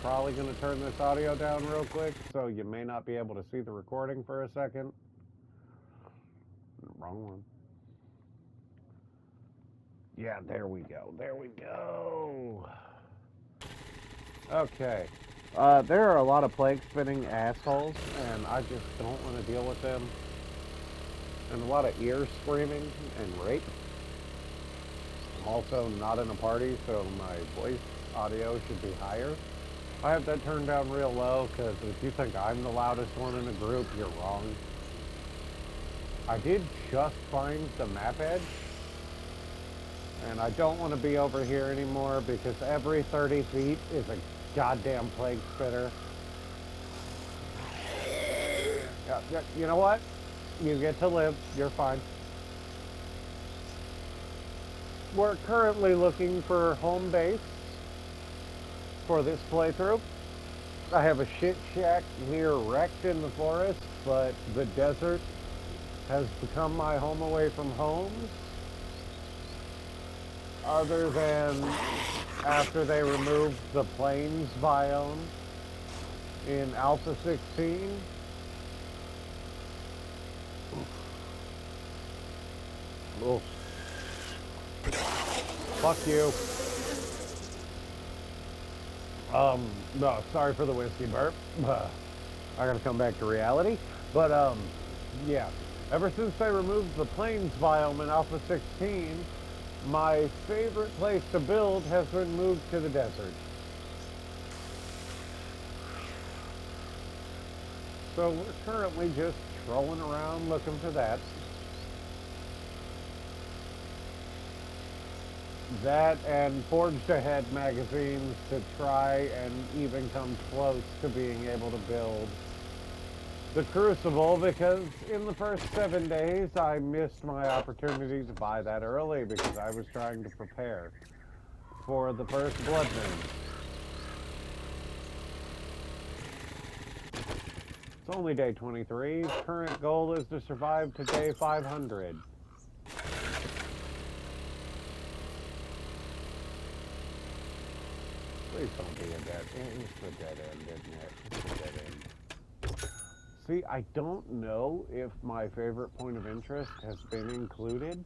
probably going to turn this audio down real quick, so you may not be able to see the recording for a second. Wrong one. Yeah, there we go. There we go. Okay. There are a lot of plague spinning assholes, and I just don't want to deal with them. And a lot of ear screaming and rape. I'm also not in a party, so my voice audio should be higher. I have that turned down real low, because if you think I'm the loudest one in the group, you're wrong. I did just find the map edge, and I don't want to be over here anymore, because every 30 feet is a goddamn plague spitter. Yeah, you know what? You get to live. You're fine. We're currently looking for home base for this playthrough. I have a shit shack near wrecked in the forest, but the desert has become my home away from homes. Other than after they removed the plains biome in Alpha 16. Oh. Fuck you. No, sorry for the whiskey burp. I gotta come back to reality. But, yeah. Ever since they removed the plains biome in Alpha 16, my favorite place to build has been moved to the desert. So we're currently just trolling around looking for that. That and Forged Ahead magazines to try and even come close to being able to build the Crucible, because in the first 7 days I missed my opportunity to buy that early because I was trying to prepare for the first Blood Moon. It's only day 23. Current goal is to survive to day 500. Please don't be a dead end. It's a dead end, isn't it? It's a dead end. See, I don't know if my favorite point of interest has been included.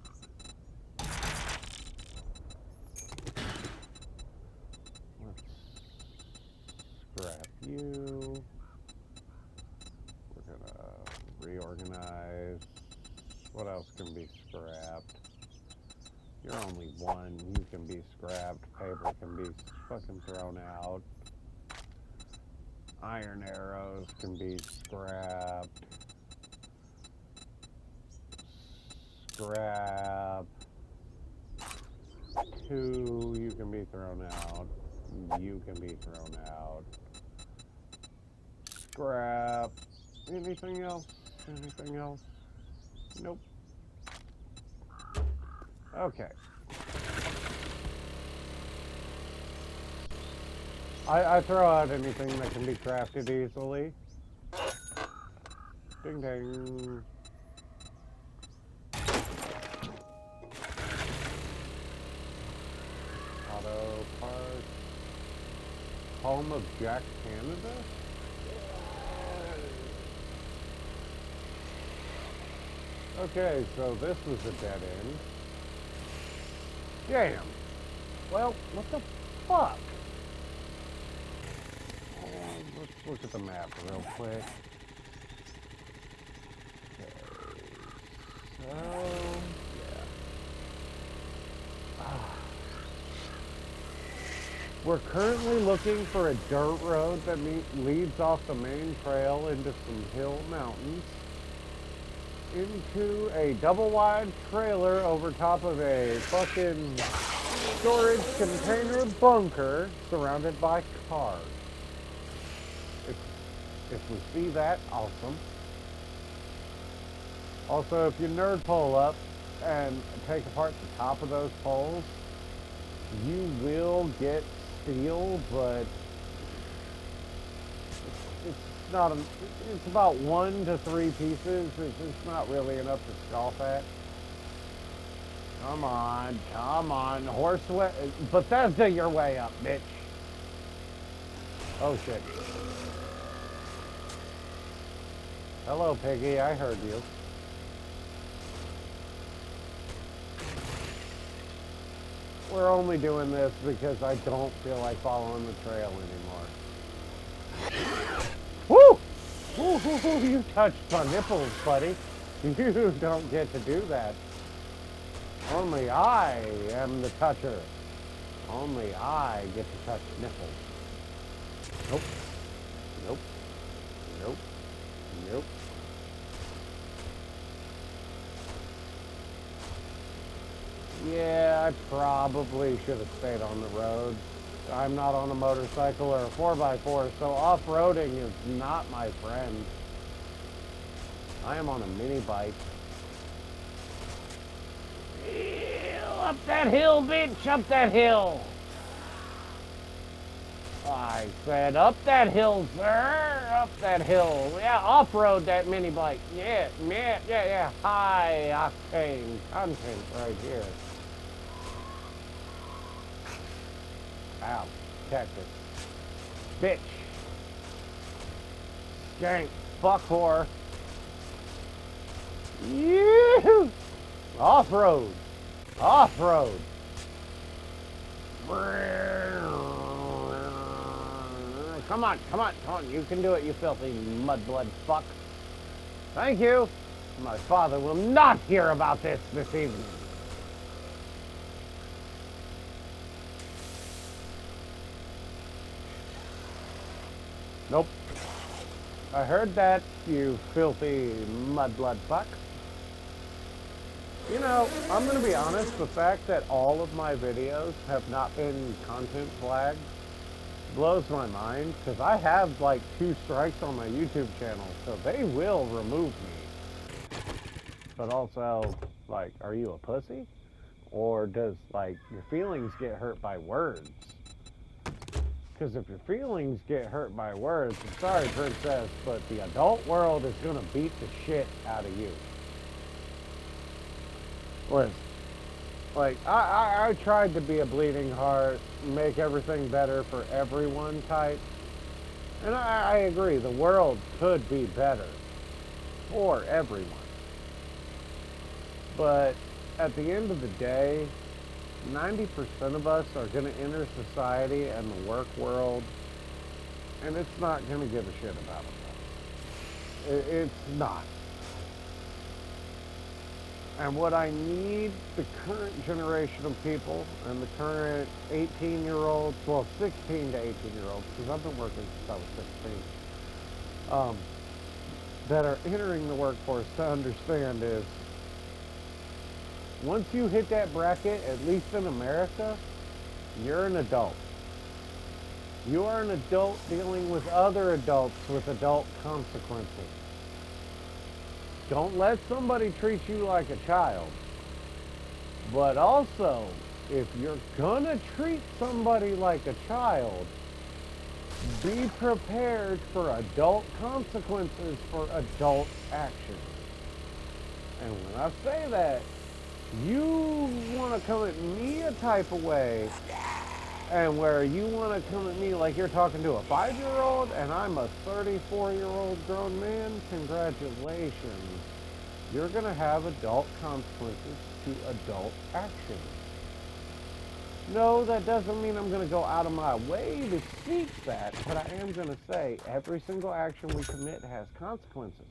Let's scrap you. We're gonna reorganize. What else can be scrapped? You're only one. You can be scrapped. Paper can be fucking thrown out. Iron arrows can be scrapped. Scrap. 2, you can be thrown out. You can be thrown out. Scrap. Anything else? Anything else? Nope. Okay. I throw out anything that can be crafted easily. Ding ding. Auto parts. Home of Jack Canada? Okay, so this was a dead end. Damn. Well, what the fuck? Let's look at the map real quick. Okay. So, yeah. We're currently looking for a dirt road that leads off the main trail into some hill mountains, into a double-wide trailer over top of a fucking storage container bunker surrounded by cars. If we see that, awesome. Also, if you nerd pole up and take apart the top of those poles, you will get steel, but it's not. It's about 1 to 3 pieces. It's not really enough to scoff at. Come on, Horseway, Bethesda your way up, bitch. Oh shit. Hello, Piggy. I heard you. We're only doing this because I don't feel like following the trail anymore. Woo! Woo, woo, woo! You touched my nipples, buddy. You don't get to do that. Only I am the toucher. Only I get to touch nipples. Nope. Nope. Nope. Nope. Yeah, I probably should have stayed on the road. I'm not on a motorcycle or a 4x4, so off-roading is not my friend. I am on a mini bike. Up that hill, bitch! Up that hill! I said up that hill, sir! Up that hill. Yeah, off-road that mini bike. Yeah. High octane content right here. Ow. Cactus. Bitch. Skank. Fuck whore. Yoo-hoo! Off-road. Off-road. Come on. You can do it, you filthy mudblood fuck. Thank you. My father will not hear about this evening. Nope. I heard that, you filthy mudblood fuck. You know, I'm going to be honest, the fact that all of my videos have not been content flagged blows my mind, because I have like 2 strikes on my YouTube channel, so they will remove me. But also, like, are you a pussy? Or does, like, your feelings get hurt by words? Because if your feelings get hurt by words, I'm sorry, princess, but the adult world is going to beat the shit out of you. Listen, like, I tried to be a bleeding heart, make everything better for everyone type. And I agree, the world could be better for everyone. But at the end of the day, 90% of us are going to enter society and the work world, and it's not going to give a shit about us. It's not. And what I need the current generation of people and the current 18-year-olds, well, 16 to 18-year-olds, because I've been working since I was 16, that are entering the workforce to understand is, once you hit that bracket, at least in America, you're an adult. You are an adult dealing with other adults with adult consequences. Don't let somebody treat you like a child. But also, if you're gonna treat somebody like a child, be prepared for adult consequences for adult actions. And when I say that, you want to come at me a type of way, and where you want to come at me like you're talking to a 5-year-old and I'm a 34-year-old grown man, congratulations. You're going to have adult consequences to adult actions. No, that doesn't mean I'm going to go out of my way to seek that, but I am going to say every single action we commit has consequences.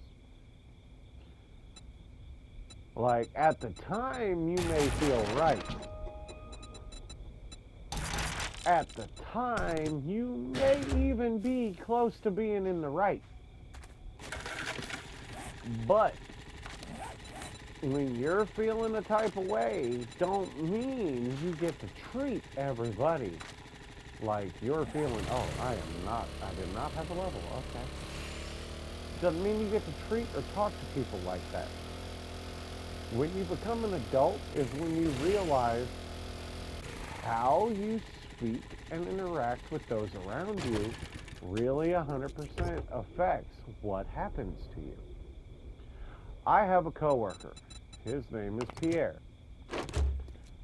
Like, at the time, you may feel right. At the time, you may even be close to being in the right. But when you're feeling a type of way, don't mean you get to treat everybody like you're feeling, oh, I did not have a level, okay. Doesn't mean you get to treat or talk to people like that. When you become an adult is when you realize how you speak and interact with those around you really 100% affects what happens to you. I have a coworker. His name is Pierre.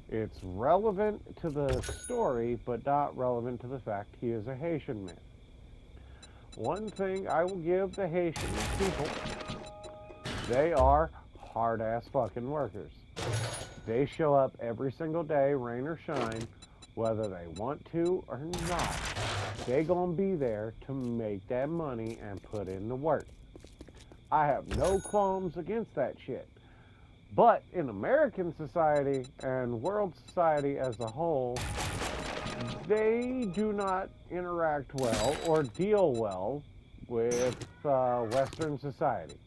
It's relevant to the story, but not relevant to the fact he is a Haitian man. one thing I will give the Haitian people, they are hard-ass fucking workers. They show up every single day, rain or shine, whether they want to or not. They gonna be there to make that money and put in the work. I have no qualms against that shit. But in American society and world society as a whole, they do not interact well or deal well with Western society.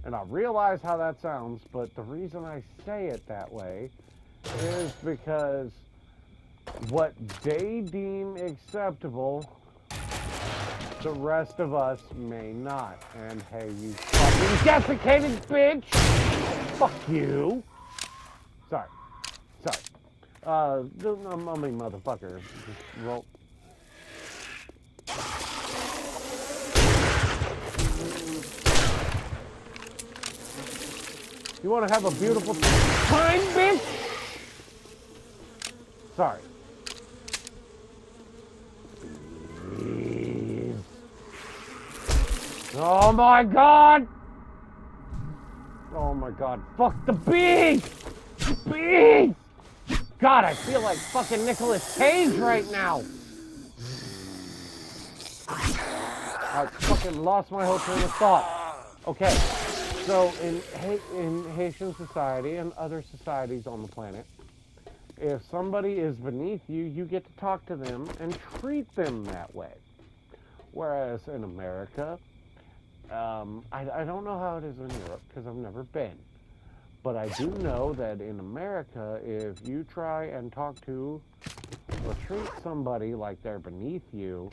And I realize how that sounds, but the reason I say it that way is because what they deem acceptable, the rest of us may not. And hey, you fucking desiccated bitch! Fuck you! Sorry. The mummy motherfucker. Just roll. You want to have a beautiful time, bitch? Sorry. Please. Oh my god! Oh my god. Fuck the bees! Bees! God, I feel like fucking Nicolas Cage right now. I fucking lost my whole train of thought. Okay. So in Haitian society and other societies on the planet, if somebody is beneath you, you get to talk to them and treat them that way. Whereas in America, I don't know how it is in Europe because I've never been. But I do know that in America, if you try and talk to or treat somebody like they're beneath you,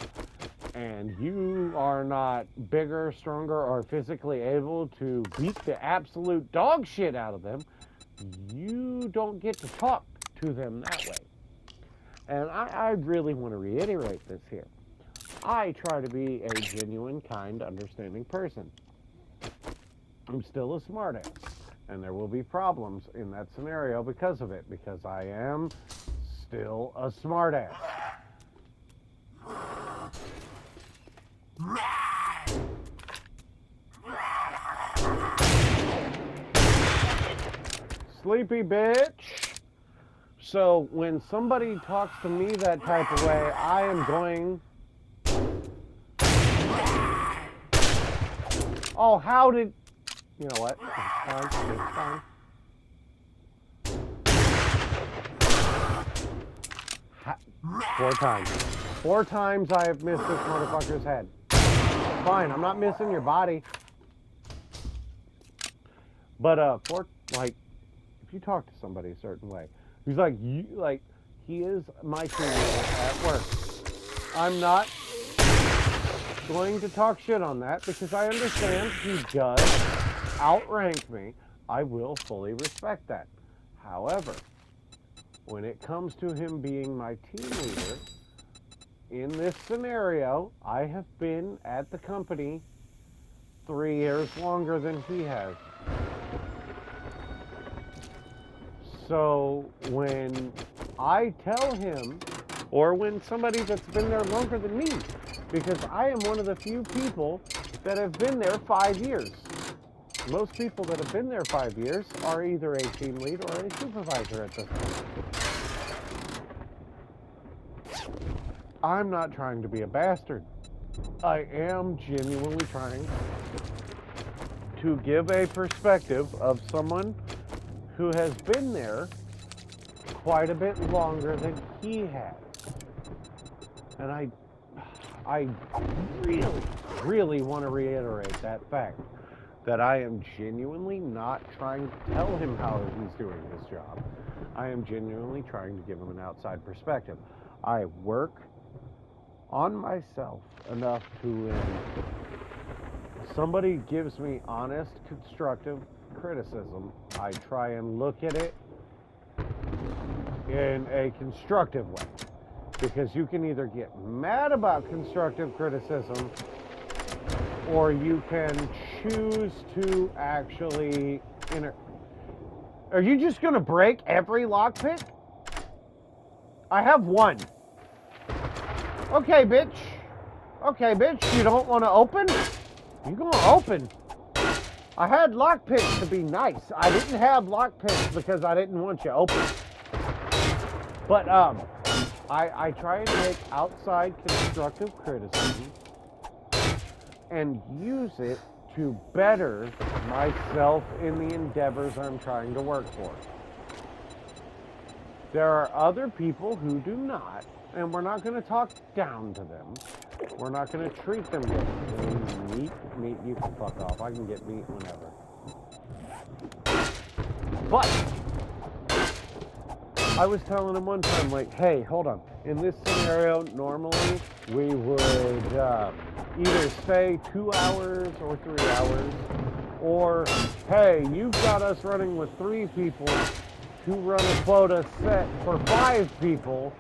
and you are not bigger, stronger, or physically able to beat the absolute dog shit out of them, you don't get to talk to them that way. And I really want to reiterate this here. I try to be a genuine, kind, understanding person. I'm still a smartass, and there will be problems in that scenario because of it, because I am still a smartass. Sleepy bitch. So when somebody talks to me that type of way, I am going... Oh, how did... You know what? It's fine. Four times. 4 times I have missed this motherfucker's head. Fine, I'm not missing your body. But, if you talk to somebody a certain way, he's like, he is my team leader at work. I'm not going to talk shit on that because I understand he does outrank me. I will fully respect that. However, when it comes to him being my team leader, in this scenario, I have been at the company 3 years longer than he has. So when I tell him, or when somebody that's been there longer than me, because I am one of the few people that have been there 5 years. Most people that have been there 5 years are either a team lead or a supervisor at this point. I'm not trying to be a bastard. I am genuinely trying to give a perspective of someone who has been there quite a bit longer than he has. And I really want to reiterate that fact, that I am genuinely not trying to tell him how he's doing his job. I am genuinely trying to give him an outside perspective. I work on myself enough to when somebody gives me honest, constructive criticism, I try and look at it in a constructive way. Because you can either get mad about constructive criticism, or you can choose to actually... Are you just going to break every lockpick? I have one. Okay, bitch. Okay, bitch, you don't want to open? You gonna open? I had lockpicks to be nice. I didn't have lockpicks because I didn't want you open. But I try and take outside constructive criticism and use it to better myself in the endeavors I'm trying to work for. There are other people who do not, and we're not going to talk down to them. We're not going to treat them differently. Meat, you can fuck off. I can get meat whenever. But I was telling him one time, like, hey, hold on. In this scenario, normally we would either stay 2 hours or 3 hours, or, hey, you've got us running with 3 people to run a quota set for 5 people.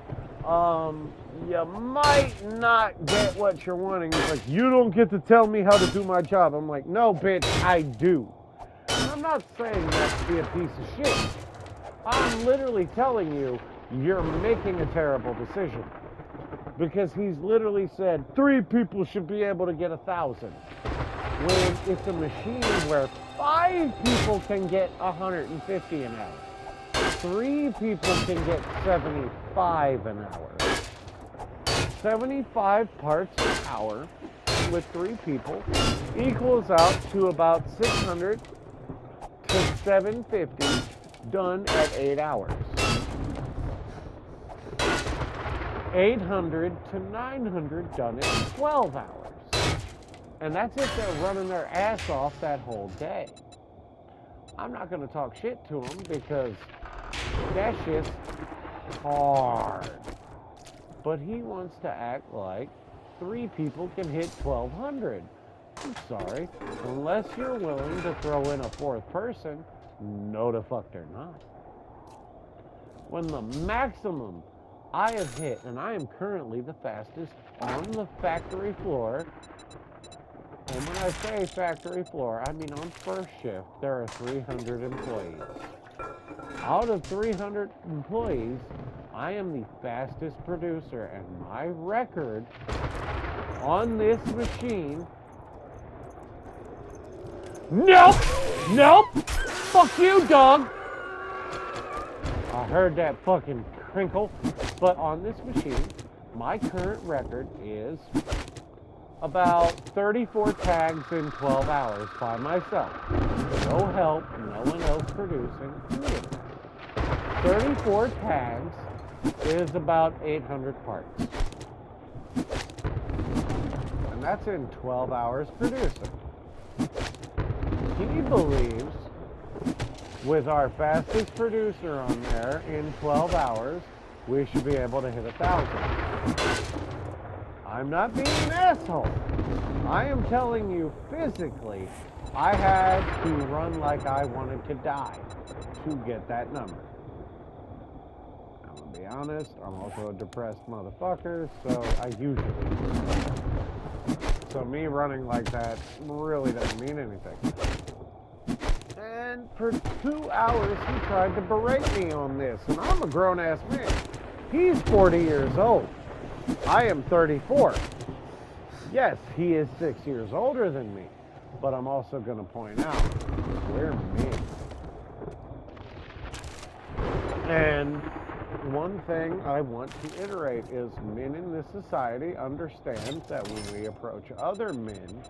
You might not get what you're wanting. It's like, you don't get to tell me how to do my job. I'm like, no, bitch, I do. And I'm not saying that to be a piece of shit. I'm literally telling you, you're making a terrible decision. Because he's literally said 3 people should be able to get 1,000. When it's a machine where 5 people can get 150 an hour. 3 people can get 75 an hour. 75 parts an hour with 3 people equals out to about 600 to 750 done at 8 hours. 800 to 900 done in 12 hours. And that's if they're running their ass off that whole day. I'm not going to talk shit to them because that shit's hard. But he wants to act like 3 people can hit 1,200. I'm sorry. Unless you're willing to throw in a 4th person, no the fuck they're not. When the maximum I have hit, and I am currently the fastest on the factory floor, and when I say factory floor, I mean on first shift, there are 300 employees. Out of 300 employees, I am the fastest producer, and my record on this machine... Nope! Nope! Fuck you, dog! I heard that fucking crinkle. But on this machine, my current record is about 34 tags in 12 hours by myself. No help, no one else producing. 34 tags is about 800 parts. And that's in 12 hours producing. He believes with our fastest producer on there in 12 hours, we should be able to hit 1,000. I'm not being an asshole. I am telling you physically, I had to run like I wanted to die to get that number. I'm gonna be honest, I'm also a depressed motherfucker, so I usually. So me running like that really doesn't mean anything. And for 2 hours, he tried to berate me on this, and I'm a grown-ass man. He's 40 years old. I am 34. Yes, he is 6 years older than me, but I'm also going to point out, we're men. And one thing I want to iterate is men in this society understand that when we approach other men,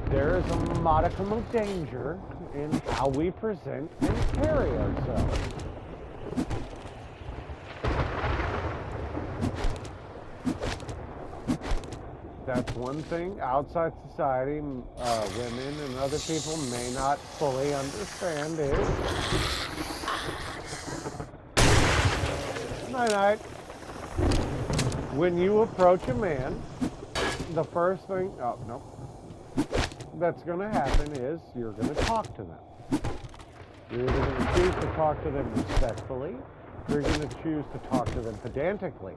there is a modicum of danger in how we present and carry ourselves. That's one thing outside society, women and other people may not fully understand is... Night-night. When you approach a man, the first thing... Oh, no. That's going to happen is you're going to talk to them. You're either going to choose to talk to them respectfully, or you're going to choose to talk to them pedantically.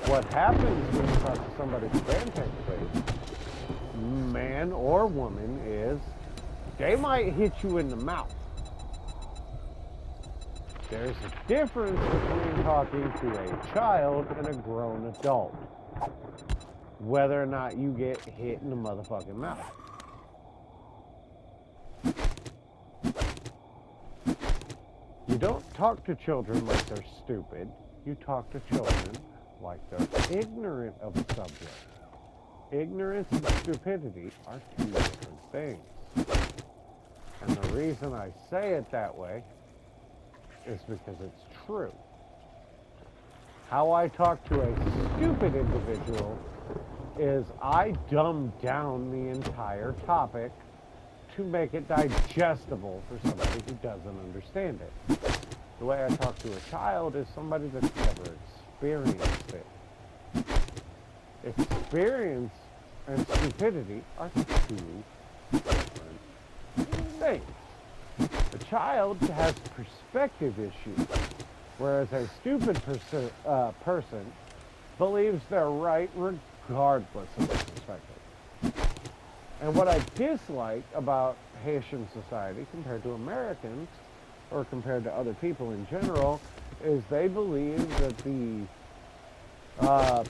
What happens when you talk to somebody pedantically, man or woman, is they might hit you in the mouth. There's a difference between talking to a child and a grown adult. whether or not you get hit in the motherfucking mouth. You don't talk to children like they're stupid. You talk to children like they're ignorant of a subject. Ignorance and stupidity are two different things. And the reason I say it that way is because it's true. How I talk to a stupid individual is I dumb down the entire topic to make it digestible for somebody who doesn't understand it. The way I talk to a child is somebody that's never experienced it. Experience and stupidity are two different things. A child has perspective issues, whereas a stupid person believes they're right regardless of their perspective. And what I dislike about Haitian society compared to Americans, or compared to other people in general, is they believe that the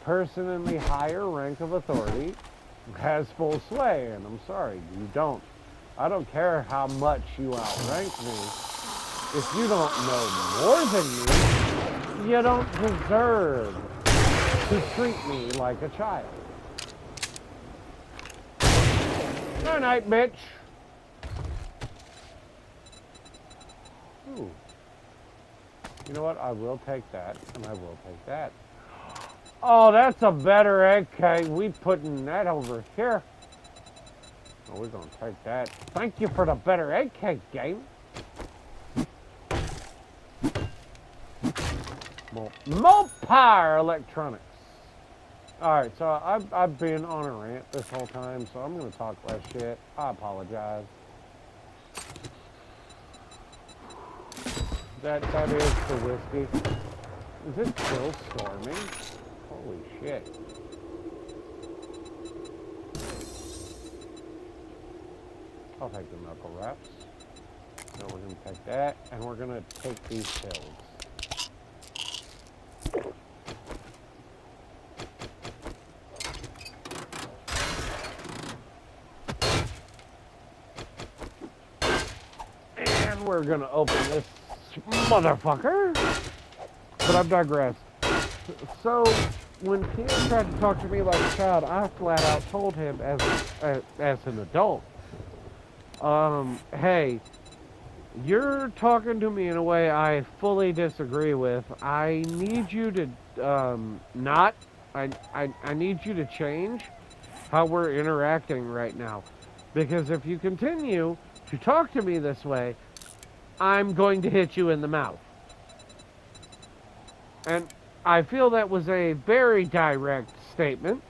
person in the higher rank of authority has full sway, and I'm sorry, you don't. I don't care how much you outrank me. If you don't know more than me, you don't deserve to treat me like a child. Good night, bitch. Ooh. You know what? I will take that, and I will take that. Oh, that's a better egg cake. We putting that over here. Oh, we're gonna take that. Thank you for the better egg cake game. Mopar Electronics. Alright, so I've been on a rant this whole time, so I'm gonna talk less shit. I apologize. That is the whiskey. Is it still storming? Holy shit. I'll take the knuckle wraps. No, we're gonna take that, and we're gonna take these pills. And we're gonna open this motherfucker. But I've digressed. So, when Ken tried to talk to me like a child, I flat out told him as an adult, hey, you're talking to me in a way I fully disagree with. I need you to, I need you to change how we're interacting right now. Because if you continue to talk to me this way, I'm going to hit you in the mouth. And I feel that was a very direct statement.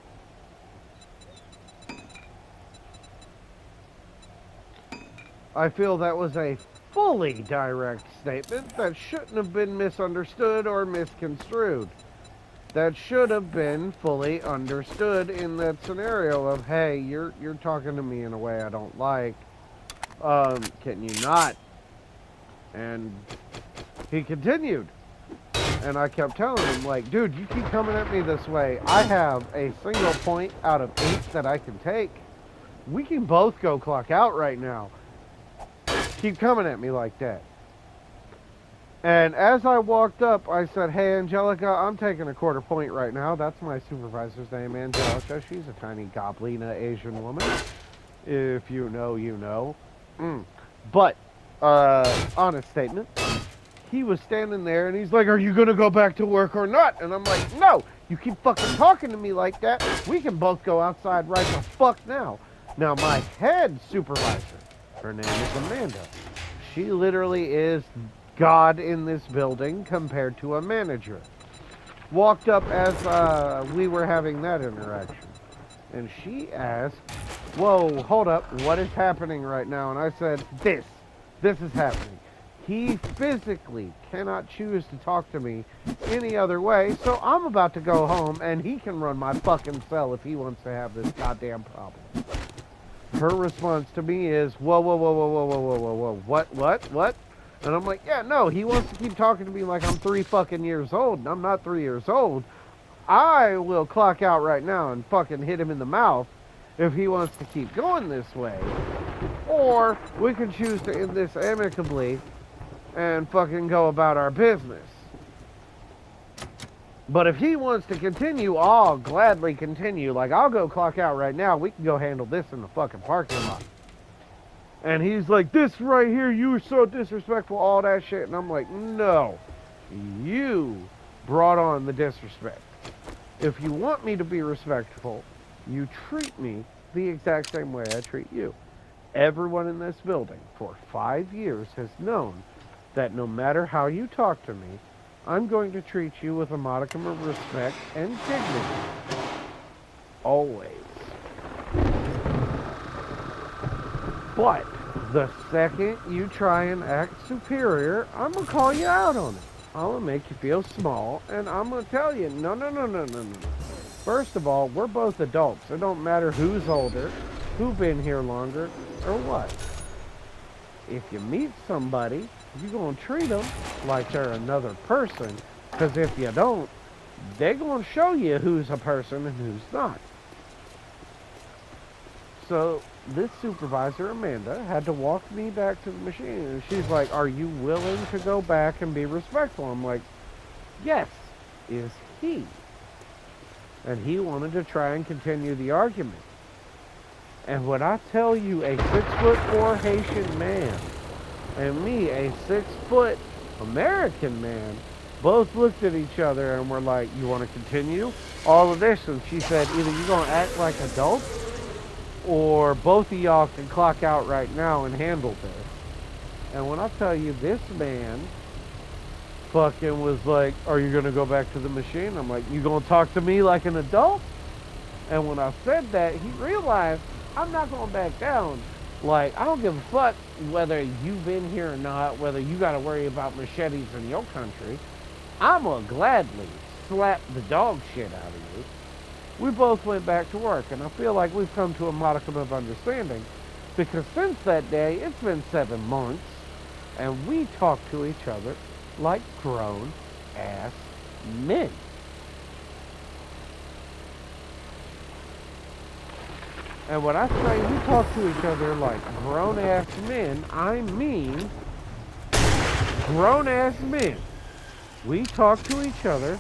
I feel that was a fully direct statement that shouldn't have been misunderstood or misconstrued. That should have been fully understood in that scenario of, hey, you're talking to me in a way I don't like. Can you not? And he continued. And I kept telling him, like, dude, you keep coming at me this way. I have a single point out of 8 that I can take. We can both go clock out right now. Keep coming at me like that. And as I walked up, I said, hey, Angelica, I'm taking a quarter point right now. That's my supervisor's name, Angelica. She's a tiny goblina Asian woman. If you know, you know. But, honest statement. He was standing there and he's like, are you going to go back to work or not? And I'm like, no, you keep fucking talking to me like that. We can both go outside right the fuck now. Now, my head supervisor, her name is Amanda. She literally is God in this building compared to a manager. Walked up as we were having that interaction. And she asked, whoa, hold up, what is happening right now? And I said, this is happening. He physically cannot choose to talk to me any other way, so I'm about to go home and he can run my fucking cell if he wants to have this goddamn problem. Her response to me is, whoa, what? And I'm like, yeah, no, he wants to keep talking to me like I'm 3 fucking years old, and I'm not 3 years old. I will clock out right now and fucking hit him in the mouth if he wants to keep going this way. Or we can choose to end this amicably and fucking go about our business. But if he wants to continue, I'll gladly continue. Like, I'll go clock out right now. We can go handle this in the fucking parking lot. And he's like, this right here, you were so disrespectful, all that shit. And I'm like, no, you brought on the disrespect. If you want me to be respectful, you treat me the exact same way I treat you. Everyone in this building for 5 years has known that no matter how you talk to me, I'm going to treat you with a modicum of respect and dignity. Always. But the second you try and act superior, I'm going to call you out on it. I'm going to make you feel small, and I'm going to tell you, no. First of all, we're both adults. It don't matter who's older, who's been here longer, or what. If you meet somebody, you're going to treat them like they're another person, because if you don't, they're going to show you who's a person and who's not. So this supervisor, Amanda, had to walk me back to the machine, and she's like, are you willing to go back and be respectful? I'm like, yes. Is he? And he wanted to try and continue the argument. And when I tell you a 6'4" Haitian man and me, a 6' American man, both looked at each other and were like, you want to continue all of this? And she said, either you're going to act like adults or both of y'all can clock out right now and handle this. And when I tell you, this man fucking was like, are you going to go back to the machine? I'm like, you going to talk to me like an adult? And when I said that, he realized I'm not going back down. Like, I don't give a fuck whether you've been here or not, whether you got to worry about machetes in your country. I'm going to gladly slap the dog shit out of you. We both went back to work, and I feel like we've come to a modicum of understanding, because since that day, it's been 7 months, and we talk to each other like grown-ass men. And when I say we talk to each other like grown-ass men, I mean grown-ass men. We talk to each other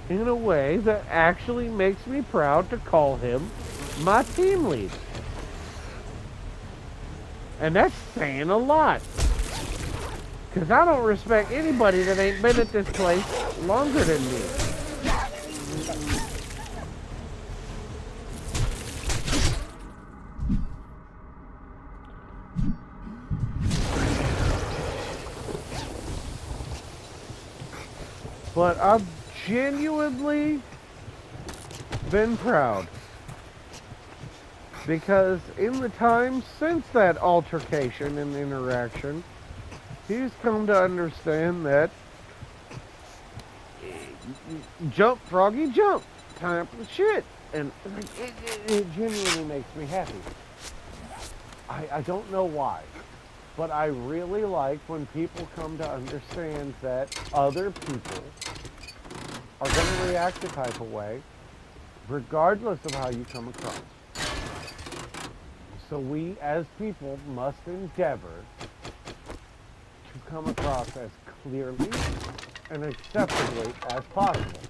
in a way that actually makes me proud to call him my team leader. And that's saying a lot. Because I don't respect anybody that ain't been at this place longer than me. But I've genuinely been proud, because in the time since that altercation and interaction, he's come to understand that jump, Froggy, jump, time for shit, and it genuinely makes me happy. I don't know why, but I really like when people come to understand that other people are going to react a type of way, regardless of how you come across. So we, as people, must endeavor to come across as clearly and acceptably as possible.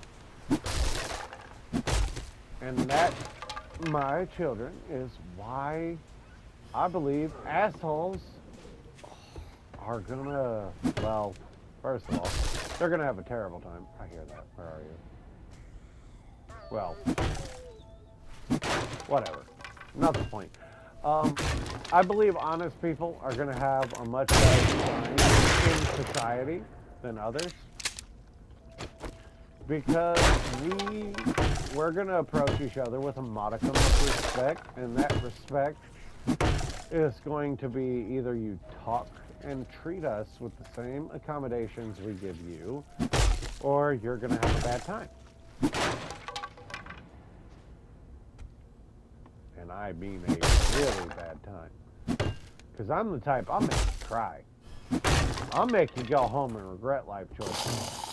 And that, my children, is why I believe assholes are gonna, well, first of all, they're gonna have a terrible time. I hear that. Where are you? Well, whatever. Not the point. I believe honest people are gonna have a much better time in society than others, because we're gonna approach each other with a modicum of respect, and that respect is going to be either you talk and treat us with the same accommodations we give you, or you're going to have a bad time. And I mean a really bad time. Because I'm the type, I'll make you cry. I'll make you go home and regret life choices.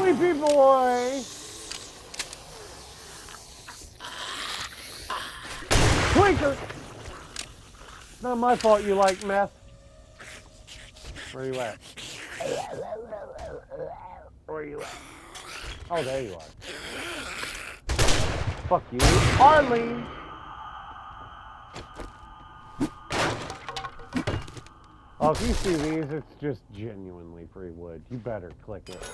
Sleepy boy! Twinker! Not my fault you like meth. Where you at? Where you at? Oh, there you are. Fuck you, Arlene! Oh, if you see these, it's just genuinely free wood. You better click it.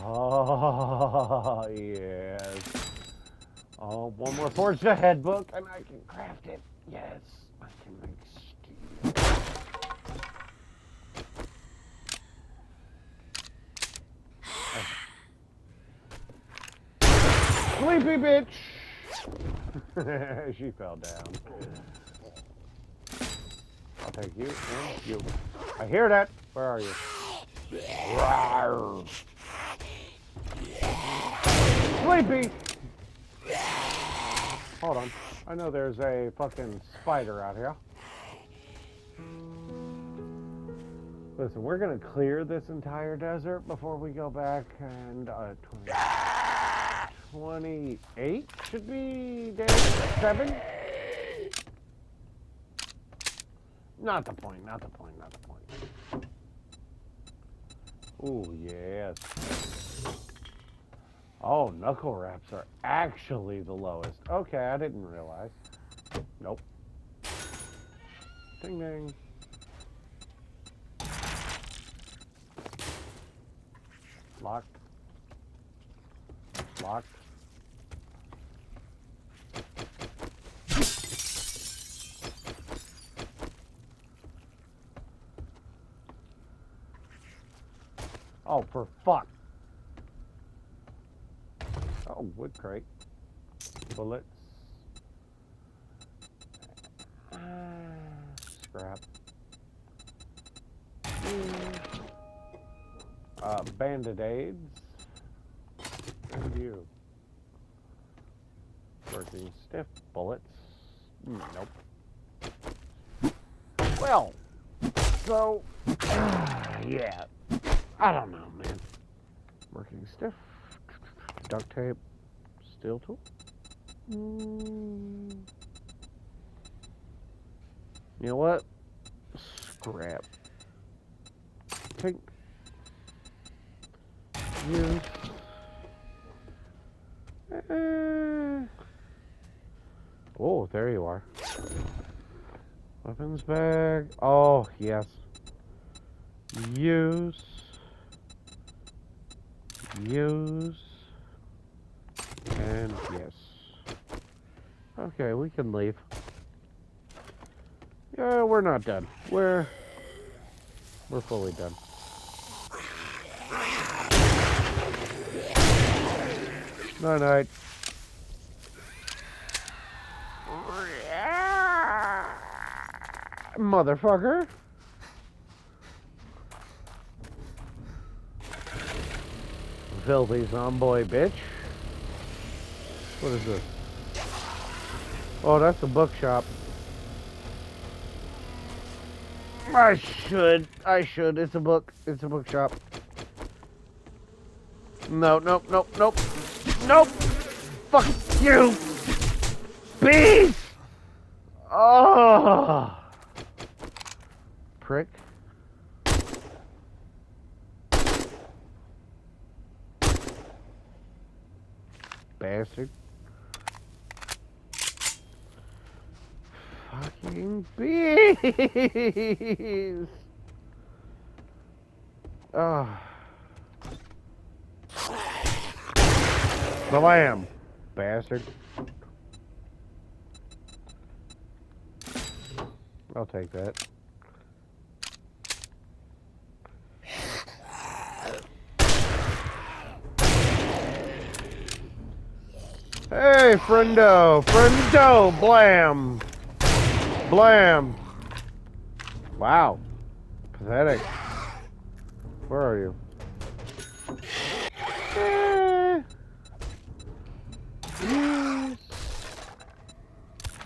Oh, yes. Oh, one more Forged Ahead book, and I can craft it. Yes, I can make steel. Sleepy bitch! She fell down. I'll take you and you. I hear that. Where are you? Sleepy! Hold on. I know there's a fucking spider out here. Listen, we're gonna clear this entire desert before we go back, and 28 should be day 7. Not the point, not the point, not the point. Ooh, yes. Oh, knuckle wraps are actually the lowest. Okay, I didn't realize. Nope. Ding ding. Locked. Locked. Oh, for fuck. Oh, wood crate. Bullets. Scrap. Band-aids. And you. Working stiff. Bullets. Nope. Well, so, yeah. I don't know, man. Working stiff. Duct tape. Steel tool. You know what? Scrap. Pink. Use. Oh, there you are. Weapons bag. Oh, yes. Use. And yes. Okay, we can leave. Yeah, we're not done. We're fully done. Night night. Motherfucker. Filthy zomboy bitch. What is this? Oh, that's a bookshop. I should. It's a book. It's a bookshop. No, nope. Nope. Fuck you. Beast. Oh. Prick. Bastard. Fucking bees! Oh. Well, I am, bastard. I'll take that. Hey, friendo! Friendo! Blam! Blam! Wow. Pathetic. Where are you?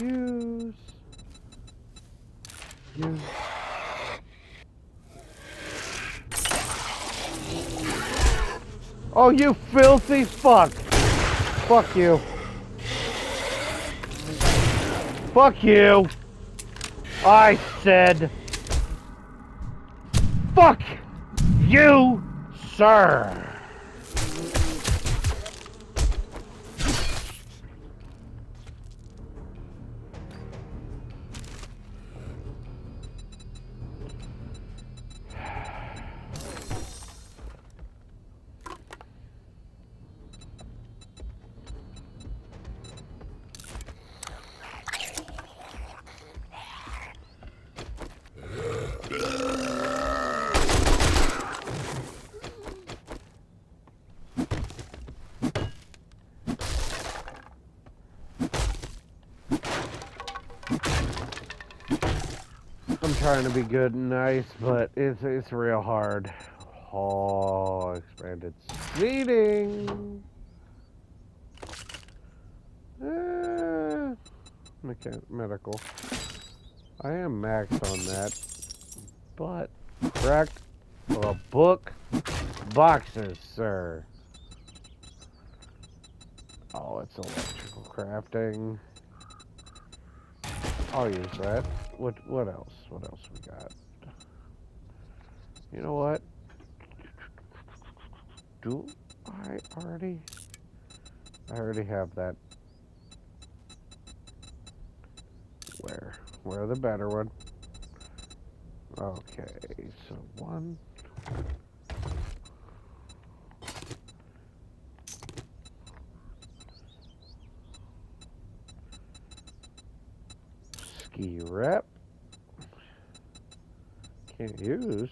Use. Oh, you filthy fuck! Fuck you. Fuck you! I said... Fuck you, sir! I'm trying to be good and nice, but it's real hard. Oh, expanded seating. Medical. I am maxed on that, but correct or book boxes, sir. Oh, it's electrical crafting. I'll use that. What else? What else we got? You know what? Do I already? I already have that. Where the better one? Okay, so one. Ski rep. Can't use.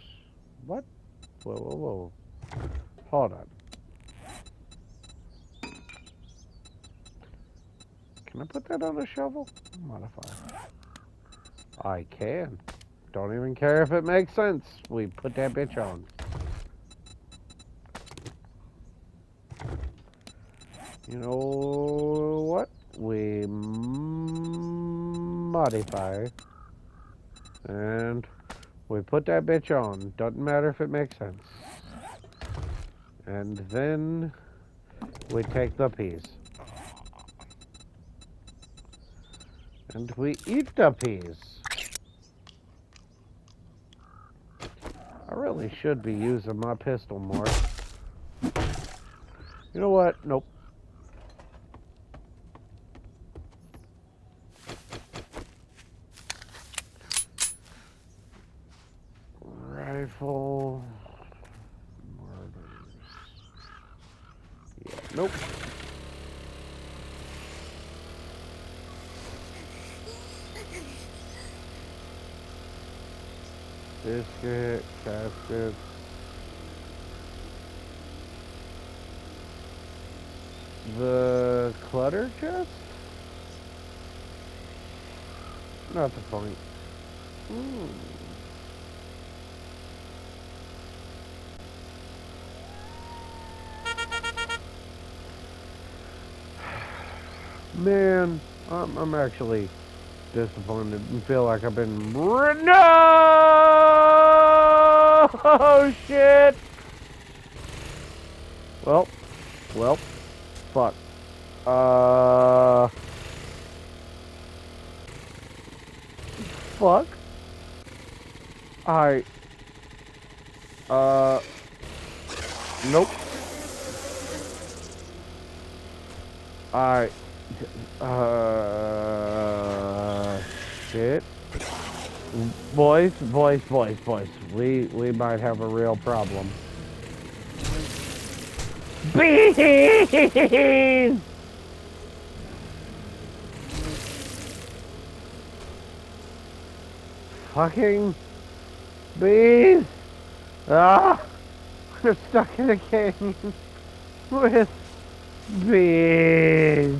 What? Whoa, whoa, whoa. Hold on. Can I put that on a shovel? Modify. I can. Don't even care if it makes sense. We put that bitch on. You know what? We modify. And we put that bitch on. Doesn't matter if it makes sense. And then we take the peas. And we eat the peas. I really should be using my pistol more. You know what? Nope. Rifle. Murders. Yeah, nope. Biscuit, caskets. The clutter chest? Not the point. Man, I'm actually disappointed and feel like I've been... No! Oh, shit! Well, fuck. Fuck. Nope. Shit. Boys. We might have a real problem. Bees! Fucking bees! Ah! We're stuck in a canyon with bees.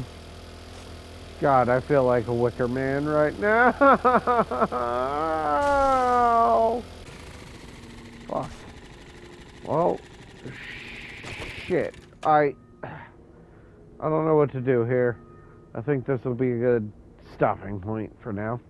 God, I feel like a wicker man right now. Fuck. Well, shit. I don't know what to do here. I think this will be a good stopping point for now.